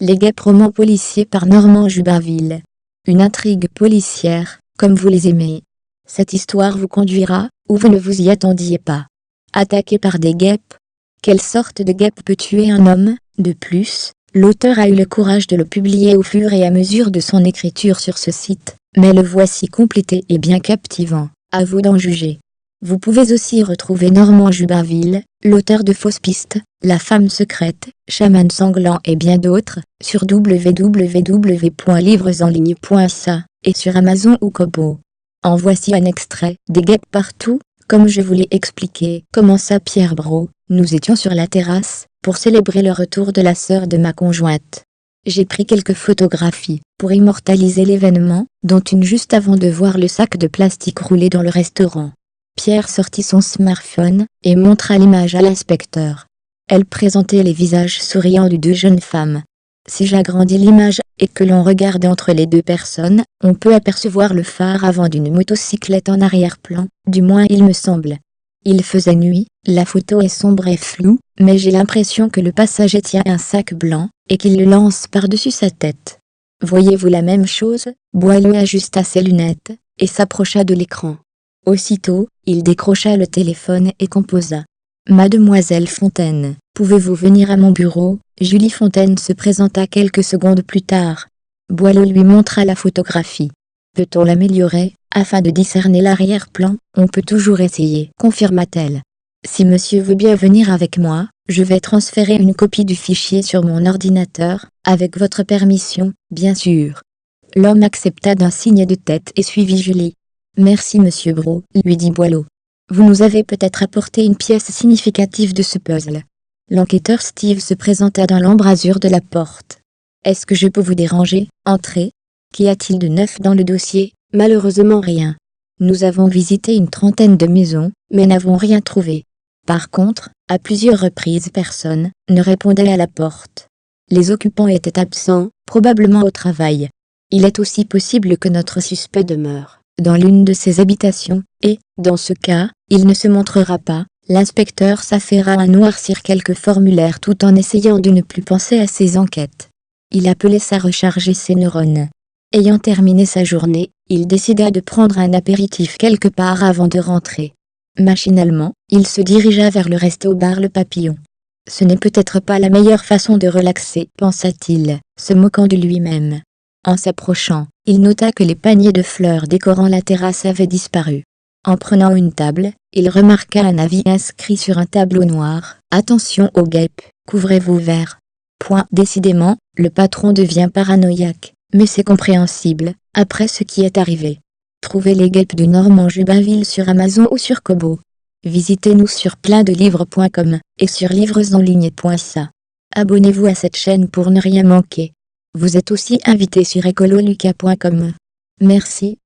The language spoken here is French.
Les guêpes romans policiers par Normand Jubainville. Une intrigue policière, comme vous les aimez. Cette histoire vous conduira, où vous ne vous y attendiez pas. Attaqué par des guêpes. Quelle sorte de guêpe peut tuer un homme? De plus, l'auteur a eu le courage de le publier au fur et à mesure de son écriture sur ce site, mais le voici complété et bien captivant, à vous d'en juger. Vous pouvez aussi retrouver Normand Jubainville, l'auteur de Fausses pistes, La femme secrète, Chaman sanglant et bien d'autres, sur www.livresenligne.ca, et sur Amazon ou Kobo. En voici un extrait. Des guêpes partout, comme je vous l'ai expliqué, commença Pierre Brault. Nous étions sur la terrasse, pour célébrer le retour de la sœur de ma conjointe. J'ai pris quelques photographies, pour immortaliser l'événement, dont une juste avant de voir le sac de plastique rouler dans le restaurant. Pierre sortit son smartphone, et montra l'image à l'inspecteur. Elle présentait les visages souriants de deux jeunes femmes. Si j'agrandis l'image, et que l'on regarde entre les deux personnes, on peut apercevoir le phare avant d'une motocyclette en arrière-plan, du moins il me semble. Il faisait nuit, la photo est sombre et floue, mais j'ai l'impression que le passager tient un sac blanc, et qu'il le lance par-dessus sa tête. Voyez-vous la même chose? Boileau ajusta ses lunettes, et s'approcha de l'écran. Aussitôt, il décrocha le téléphone et composa. Mademoiselle Fontaine, pouvez-vous venir à mon bureau? Julie Fontaine se présenta quelques secondes plus tard. Boileau lui montra la photographie. Peut-on l'améliorer? Afin de discerner l'arrière-plan, on peut toujours essayer, confirma-t-elle. Si monsieur veut bien venir avec moi, je vais transférer une copie du fichier sur mon ordinateur, avec votre permission, bien sûr. L'homme accepta d'un signe de tête et suivit Julie. Merci monsieur Brault, lui dit Boileau. Vous nous avez peut-être apporté une pièce significative de ce puzzle. L'enquêteur Steve se présenta dans l'embrasure de la porte. Est-ce que je peux vous déranger? Entrez. Qu'y a-t-il de neuf dans le dossier? Malheureusement rien. Nous avons visité une trentaine de maisons, mais n'avons rien trouvé. Par contre, à plusieurs reprises personne ne répondait à la porte. Les occupants étaient absents, probablement au travail. Il est aussi possible que notre suspect demeure dans l'une de ces habitations, et, dans ce cas, il ne se montrera pas. L'inspecteur s'affaira à noircir quelques formulaires tout en essayant de ne plus penser à ses enquêtes. Il appelait ça recharger ses neurones. Ayant terminé sa journée, il décida de prendre un apéritif quelque part avant de rentrer. Machinalement, il se dirigea vers le resto-bar Le Papillon. Ce n'est peut-être pas la meilleure façon de relaxer, pensa-t-il, se moquant de lui-même. En s'approchant, il nota que les paniers de fleurs décorant la terrasse avaient disparu. En prenant une table, il remarqua un avis inscrit sur un tableau noir. Attention aux guêpes, couvrez vos verres. Décidément, le patron devient paranoïaque, mais c'est compréhensible, après ce qui est arrivé. Trouvez les guêpes de Normand Jubainville sur Amazon ou sur Kobo. Visitez-nous sur pleindedelivres.com et sur livresenligne.ca. Abonnez-vous à cette chaîne pour ne rien manquer. Vous êtes aussi invité sur ecololuca.com. Merci.